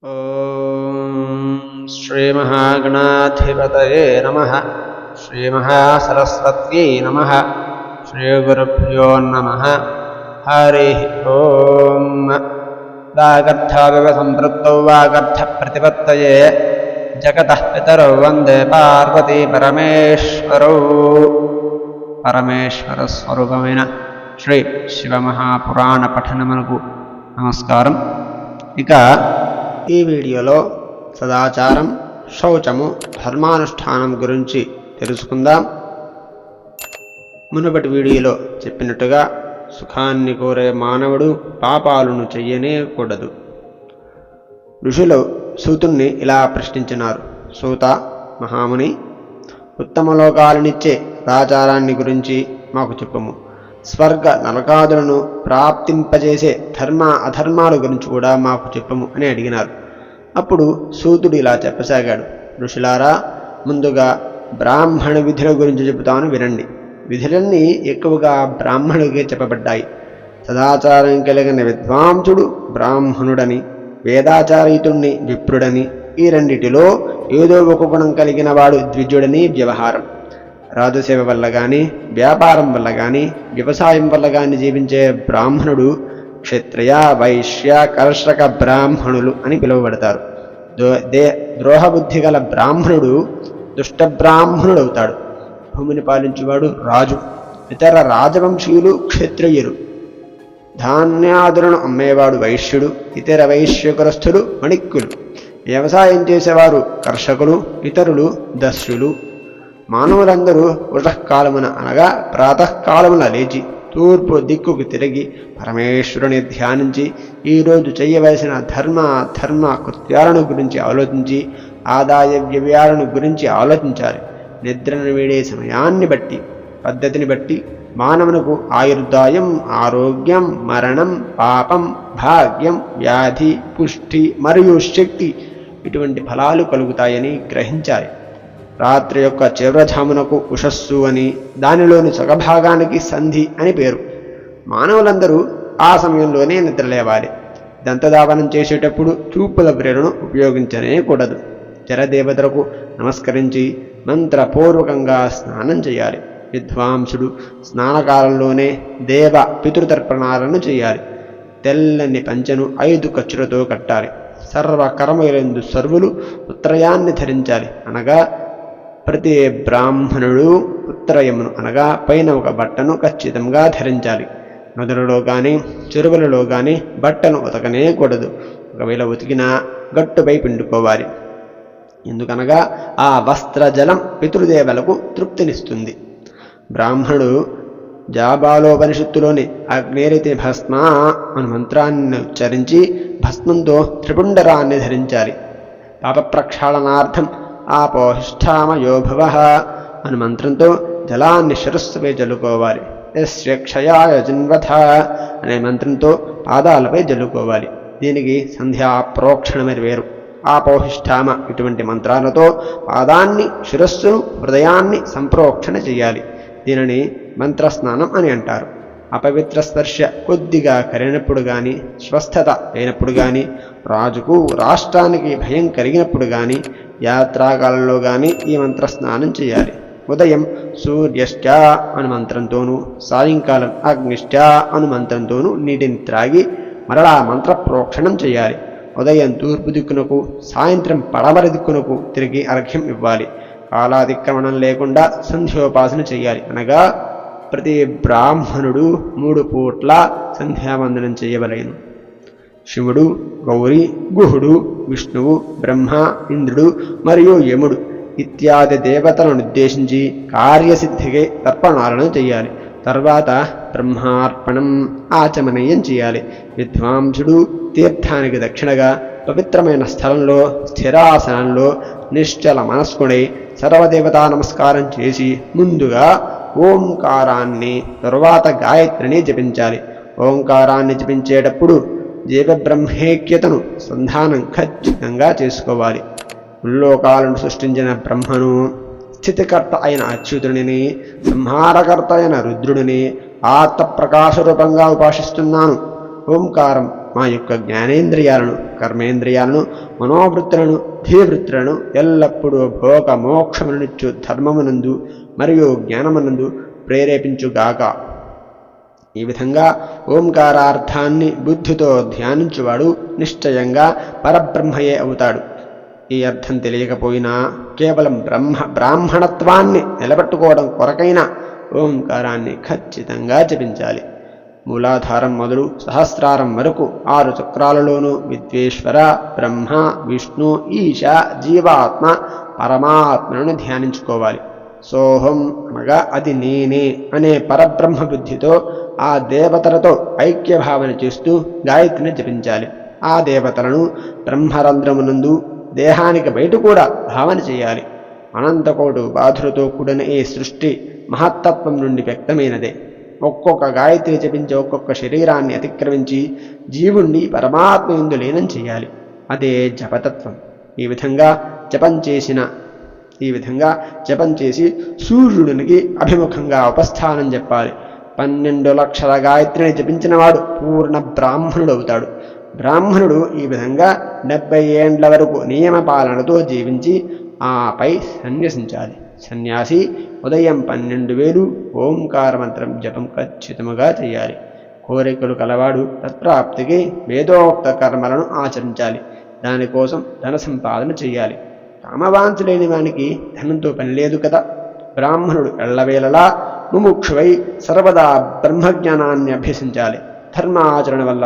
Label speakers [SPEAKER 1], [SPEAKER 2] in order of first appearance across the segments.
[SPEAKER 1] ఓం శ్రీ మహాగణాధిపతయే నమః. శ్రీ మహాసరస్వత్యై నమః. శ్రీ గురుభ్యో నమః. హరి ఓం. వాగర్థావివ సంపృక్తౌ వాగర్థ ప్రతిపత్తయే జగతః పితరౌ వందే పార్వతీ పరమేశ్వరౌ. పరమేశ్వర స్వరూపమైన శ్రీ శివమహాపురాణ పఠనమునకు నమస్కారం. ఇక ఈ వీడియోలో సదాచారం, శౌచము, ధర్మానుష్ఠానం గురించి తెలుసుకుందాం. మునుపటి వీడియోలో చెప్పినట్టుగా సుఖాన్ని కోరే మానవుడు పాపాలను చెయ్యనేకూడదు. ఋషులు సూతుణ్ణి ఇలా ప్రశ్నించినారు. సూత మహాముని, ఉత్తమ లోకాలనిచ్చే సదాచారాన్ని గురించి మాకు చెప్పుము. స్వర్గ నరకాదులను ప్రాప్తింపజేసే ధర్మ అధర్మాల గురించి కూడా మాకు చెప్పము అని అడిగినారు. అప్పుడు సూతుడు ఇలా చెప్పసాగాడు. ఋషులారా, ముందుగా బ్రాహ్మణ విధుల గురించి చెబుతాను వినండి. విధులన్నీ ఎక్కువగా బ్రాహ్మణుడికే చెప్పబడ్డాయి. సదాచారం కలిగిన విద్వాంసుడు బ్రాహ్మణుడని, వేదాచారయుతుణ్ణి విప్రుడని, ఈ రెండిటిలో ఏదో ఒక గుణం కలిగిన వాడు ద్విజుడని వ్యవహారం. రాజసేవ వల్ల కానీ, వ్యాపారం వల్ల కానీ, వ్యవసాయం వల్ల కానీ జీవించే బ్రాహ్మణుడు క్షత్రియ, వైశ్య, కర్షక బ్రాహ్మణులు అని పిలువబడతారు. ద్రోహబుద్ధి గల బ్రాహ్మణుడు దుష్ట బ్రాహ్మణుడవుతాడు. భూమిని పాలించేవాడు రాజు. ఇతర రాజవంశీయులు క్షత్రియులు. ధాన్యాదులను అమ్మేవాడు వైశ్యుడు. ఇతర వైశ్యకులస్థులు వణిక్కులు. వ్యవసాయం చేసేవారు కర్షకులు, ఇతరులు దస్యులు. మానవులందరూ ఉషఃకాలమున అనగా ప్రాతకాలమున లేచి తూర్పు దిక్కుకు తిరిగి పరమేశ్వరుని ధ్యానించి ఈరోజు చేయవలసిన ధర్మ కృత్యాలను గురించి ఆలోచించి ఆదాయ వ్యయాలను గురించి ఆలోచించాలి. నిద్రను వీడే సమయాన్ని బట్టి, పద్ధతిని బట్టి మానవునకు ఆయుర్దాయం, ఆరోగ్యం, మరణం, పాపం, భాగ్యం, వ్యాధి, పుష్టి మరియు శక్తి ఇటువంటి ఫలాలు కలుగుతాయని గ్రహించాలి. రాత్రి యొక్క చివరజామునకు ఉషస్సు అని, దానిలోని సగభాగానికి సంధి అని పేరు. మానవులందరూ ఆ సమయంలోనే నిద్రలేవాలి. దంతధావనం చేసేటప్పుడు చూపుల వ్రేడును ఉపయోగించనేకూడదు. జలదేవతలకు నమస్కరించి మంత్రపూర్వకంగా స్నానం చేయాలి. విద్వాంసుడు స్నానకాలంలోనే దేవ పితృతర్పణాలను చేయాలి. తెల్లని పంచెను 5 కచ్చులతో కట్టాలి. సర్వకర్మలందు సర్వులు ఉత్తరయాన్ని ధరించాలి. అనగా ప్రతి బ్రాహ్మణుడు ఉత్తరయమును అనగా పైన ఒక బట్టను ఖచ్చితంగా ధరించాలి. నదులలో కానీ, చెరువులలో కానీ బట్టను ఉతకనేకూడదు. ఒకవేళ ఉతికినా గట్టుపై పిండుకోవాలి. ఎందుకనగా ఆ వస్త్రజలం పితృదేవలకు తృప్తినిస్తుంది. బ్రాహ్మణుడు జాబాలోపనిషత్తులోని అగ్నేరితే భస్మ అను మంత్రాన్ని ఉచ్చరించి భస్మంతో త్రిపుండరాన్ని ధరించాలి. పాప ప్రక్షాళనార్థం ఆపోహిష్ఠామయో భవః అను మంత్రంతో జలాన్ని శిరస్సుపై జల్లుకోవాలి. యస్య క్షయాయ జన్వథ అనే మంత్రంతో పాదాలపై జల్లుకోవాలి. దీనికి సంధ్యా ప్రోక్షణమని వేరు. ఆపోహిష్ఠామ ఇటువంటి మంత్రాలతో పాదాన్ని, శిరస్సును, హృదయాన్ని సంప్రోక్షణ చేయాలి. దీనిని మంత్రస్నానం అని అంటారు. అపవిత్ర స్పర్శ కొద్దిగా కరిగినప్పుడు కానీ, స్వస్థత అయినప్పుడు కానీ, రాజుకు రాష్ట్రానికి భయం కలిగినప్పుడు కానీ, యాత్రాకాలంలో కానీ ఈ మంత్రస్నానం చేయాలి. ఉదయం సూర్యశ్చ అను మంత్రంతోనూ, సాయంకాలం అగ్నిశ్చ అను మంత్రంతోనూ నీటిని త్రాగి మరలా మంత్ర ప్రోక్షణం చేయాలి. ఉదయం తూర్పు దిక్కునకు, సాయంత్రం పడమర దిక్కునకు తిరిగి అర్ఘ్యం ఇవ్వాలి. కాలాతిక్రమణం లేకుండా సంధ్యోపాసన చేయాలి. అనగా ప్రతి బ్రాహ్మణుడు 3 పూట్ల సంధ్యావందనం చేయవలెను. శివుడు, గౌరి, గుహుడు, విష్ణువు, బ్రహ్మ, ఇంద్రుడు మరియు యముడు ఇత్యాది దేవతలను ఉద్దేశించి కార్యసిద్ధికి తర్పణాలను చేయాలి. తర్వాత బ్రహ్మార్పణం ఆచమనీయం చేయాలి. విద్వాంసుడు తీర్థానికి దక్షిణగా పవిత్రమైన స్థలంలో స్థిరాసనంలో నిశ్చల మనస్కుడై సర్వదేవతా నమస్కారం చేసి ముందుగా ఓంకారాన్ని, తరువాత గాయత్రిని జపించాలి. ఓంకారాన్ని జపించేటప్పుడు జీవబ్రహ్మైక్యతను సంధానం ఖచ్చితంగా చేసుకోవాలి. ముల్లోకాలను సృష్టించిన బ్రహ్మను, స్థితికర్త అయిన అచ్యుతుడిని, సంహారకర్త అయిన రుద్రుడిని ఆత్మప్రకాశ రూపంగా ఉపాసిస్తున్నాను. ఓంకారం మా యొక్క జ్ఞానేంద్రియాలను, కర్మేంద్రియాలను, మనోవృత్తులను, ధీవృత్తులను ఎల్లప్పుడూ భోగ మోక్షములనిచ్చు ధర్మమునందు మరియు జ్ఞానమునందు ప్రేరేపించుగాక. ఈ విధంగా ఓంకారార్థాన్ని బుద్ధితో ధ్యానించువాడు నిశ్చయంగా పరబ్రహ్మయే అవుతాడు. ఈ అర్థం తెలియకపోయినా కేవలం బ్రాహ్మణత్వాన్ని నిలబెట్టుకోవడం కొరకైనా ఓంకారాన్ని ఖచ్చితంగా జపించాలి. మూలాధారం మొదలు సహస్రారం వరకు 6 చక్రాలలోనూ విద్వేశ్వర, బ్రహ్మ, విష్ణు, ఈశ, జీవాత్మ, పరమాత్మను ధ్యానించుకోవాలి. సోహం అనగా అది నేనే అనే పరబ్రహ్మ బుద్ధితో ఆ దేవతలతో ఐక్యభావన చేస్తూ గాయత్రిని జపించాలి. ఆ దేవతలను బ్రహ్మరంధ్రమునందు, దేహానికి బయట కూడా భావన చేయాలి. అనంతకోటు బాధులతో కూడిన ఈ సృష్టి మహత్తత్వం నుండి వ్యక్తమైనదే. ఒక్కొక్క గాయత్రి జపించి ఒక్కొక్క శరీరాన్ని అతిక్రమించి జీవుణ్ణి పరమాత్మ యందు లీనం చేయాలి. అదే జపతత్వం. ఈ విధంగా జపం చేసి సూర్యుడికి అభిముఖంగా ఉపస్థానం చెప్పాలి. 12 లక్షల గాయత్రిని జపించినవాడు పూర్ణ బ్రాహ్మణుడు అవుతాడు. బ్రాహ్మణుడు ఈ విధంగా 70 ఏండ్ల వరకు నియమ పాలనతో జీవించి ఆపై సన్యసించాలి. సన్యాసి ఉదయం 12,000 ఓంకార మంత్రం జపం ఖచ్చితంగా చేయాలి. కోరికలు కలవాడు తత్ప్రాప్తికి వేదోక్త కర్మలను ఆచరించాలి. దానికోసం ధన సంపాదన చేయాలి. కామవాంఛ లేని వానికి ధనంతో పని లేదు కదా. బ్రాహ్మణుడు ఎల్లవేళలా ముముక్షువై సర్వదా బ్రహ్మజ్ఞానాన్ని అభ్యసించాలి. ధర్మాచరణ వల్ల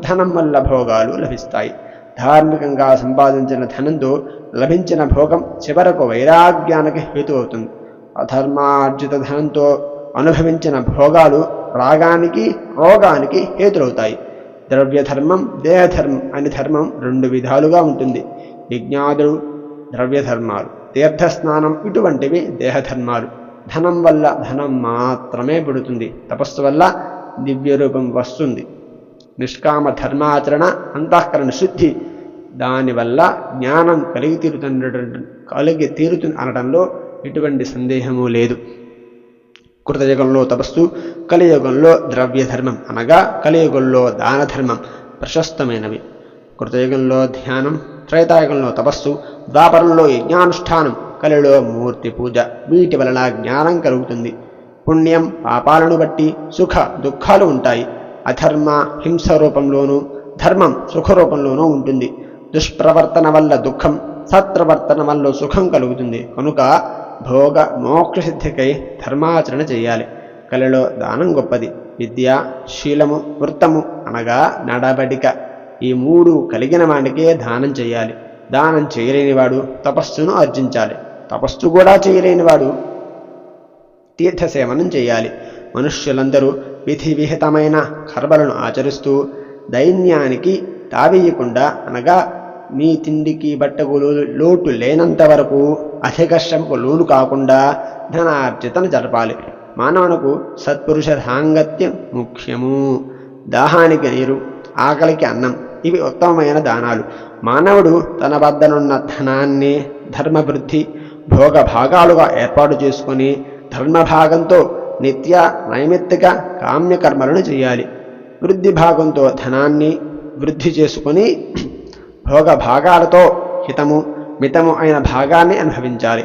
[SPEAKER 1] ధనం వల్ల భోగాలు లభిస్తాయి. ధార్మికంగా సంపాదించిన ధనంతో లభించిన భోగం చివరకు వైరాగ్యానికి హేతు అవుతుంది. అధర్మార్జిత ధనంతో అనుభవించిన భోగాలు రాగానికి, రోగానికి హేతులవుతాయి. ద్రవ్యధర్మం, దేహధర్మం అని ధర్మం 2 విధాలుగా ఉంటుంది. యజ్ఞాదులు ద్రవ్యధర్మాలు, తీర్థస్నానం ఇటువంటివి దేహధర్మాలు. ధనం వల్ల ధనం మాత్రమే పుడుతుంది. తపస్సు వల్ల దివ్య రూపం వస్తుంది. నిష్కామ ధర్మాచరణ అంతఃకరణ శుద్ధి, దానివల్ల జ్ఞానం కలిగి తీరుతుంది అనడంలో ఎటువంటి సందేహము లేదు. కృతయుగంలో తపస్సు, కలియుగంలో ద్రవ్యధర్మం అనగా కలియుగంలో దానధర్మం ప్రశస్తమైనవి. కృతయుగంలో ధ్యానం, త్రేతాయుగంలో తపస్సు, ద్వాపరంలో యజ్ఞానుష్ఠానం, కలిలో మూర్తి పూజ. వీటి వలన జ్ఞానం కలుగుతుంది. పుణ్యం పాపాలను బట్టి సుఖ దుఃఖాలు ఉంటాయి. అధర్మ హింస రూపంలోనూ, ధర్మం సుఖ రూపంలోనూ ఉంటుంది. దుష్ప్రవర్తన వల్ల దుఃఖం, సత్ప్రవర్తన వల్ల సుఖం కలుగుతుంది. కనుక భోగ మోక్ష సిద్ధికై ధర్మాచరణ చేయాలి. కలిలో దానం గొప్పది. విద్య, శీలము, వృత్తము అనగా నడబడిక, ఈ 3 కలిగిన వాడికే దానం చేయాలి. దానం చేయలేనివాడు తపస్సును ఆర్జించాలి. తపస్సు కూడా చేయలేనివాడు తీర్థసేవనం చేయాలి. మనుష్యులందరూ విధి విహితమైన కర్మలను ఆచరిస్తూ దైన్యానికి తావేయకుండా అనగా మీ తిండికి బట్టకు లోటు లేనంత వరకు అధిక శ్రమకు లోను కాకుండా ధనార్జితను జరపాలి. మానవునకు సత్పురుష సాంగత్యం ముఖ్యము. దాహానికి నీరు, ఆకలికి అన్నం, ఇవి ఉత్తమమైన దానాలు. మానవుడు తన వద్దనున్న ధనాన్ని ధర్మవృద్ధి భోగ భాగాలుగా ఏర్పాటు చేసుకొని ధర్మభాగంతో నిత్య నైమిత్తిక కామ్యకర్మలను చేయాలి. వృద్ధి భాగంతో ధనాన్ని వృద్ధి చేసుకొని భోగ భాగాలతో హితము మితము అయిన భాగాన్ని అనుభవించాలి.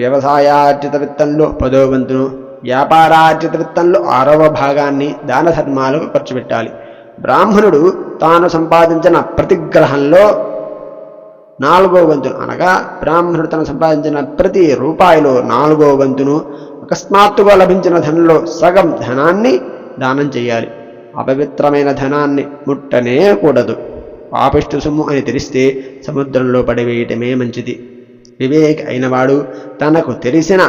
[SPEAKER 1] వ్యవసాయార్జిత విత్తంలో 10వ వంతును, వ్యాపారార్జిత విత్తంలో 6వ భాగాన్ని దాన ధర్మాలకు ఖర్చు పెట్టాలి. బ్రాహ్మణుడు తాను సంపాదించిన ప్రతి గ్రహంలో 4వ వంతును అనగా బ్రాహ్మణుడు తను సంపాదించిన ప్రతి రూపాయిలో 4వ వంతును, అకస్మాత్తుగా లభించిన ధనంలో సగం ధనాన్ని దానం చేయాలి. అపవిత్రమైన ధనాన్ని ముట్టనే కూడదు. పాపిష్టి సొమ్ము అని తెలిస్తే సముద్రంలో పడివేయటమే మంచిది. వివేక్ అయినవాడు తనకు తెలిసిన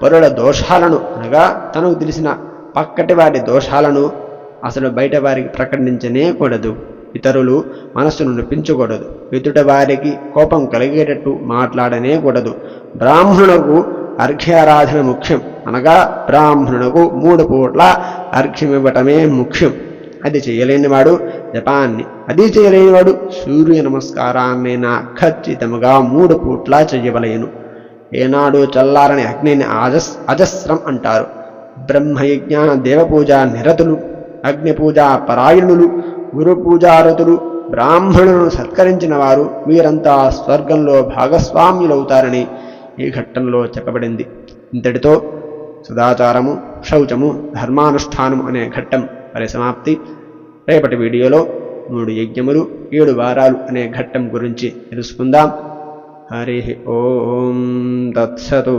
[SPEAKER 1] పరుల దోషాలను అనగా తనకు తెలిసిన పక్కటి వారి దోషాలను అసలు బయట వారికి ప్రకటించనే కూడదు. ఇతరులు మనస్సును నొప్పించకూడదు. ఎదుట వారికి కోపం కలిగేటట్టు మాట్లాడనే కూడదు. బ్రాహ్మణులకు అర్ఘ్యారాధన ముఖ్యం అనగా బ్రాహ్మణునకు 3 పూట్ల అర్ఘ్యమివ్వటమే ముఖ్యం. అది చేయలేనివాడు జపాన్ని, అది చేయలేనివాడు సూర్య నమస్కారాన్నైనా ఖచ్చితంగా 3 పూట్ల చేయవలయను. ఏనాడు చల్లారని అగ్నిని అజస్రం అంటారు. బ్రహ్మయజ్ఞ దేవపూజ నిరతులు, అగ్నిపూజ పరాయణులు, గురు పూజారతులు, బ్రాహ్మణులను సత్కరించిన వారు వీరంతా స్వర్గంలో భాగస్వామ్యులవుతారని ఈ ఘట్టంలో చెప్పబడింది. ఇంతటితో సదాచారము, శౌచము, ధర్మానుష్ఠానం అనే ఘట్టం పరిసమాప్తి. రేపటి వీడియోలో 3 యజ్ఞములు 7 వారాలు అనే ఘట్టం గురించి తెలుసుకుందాం. హరి ఓం తత్సతు.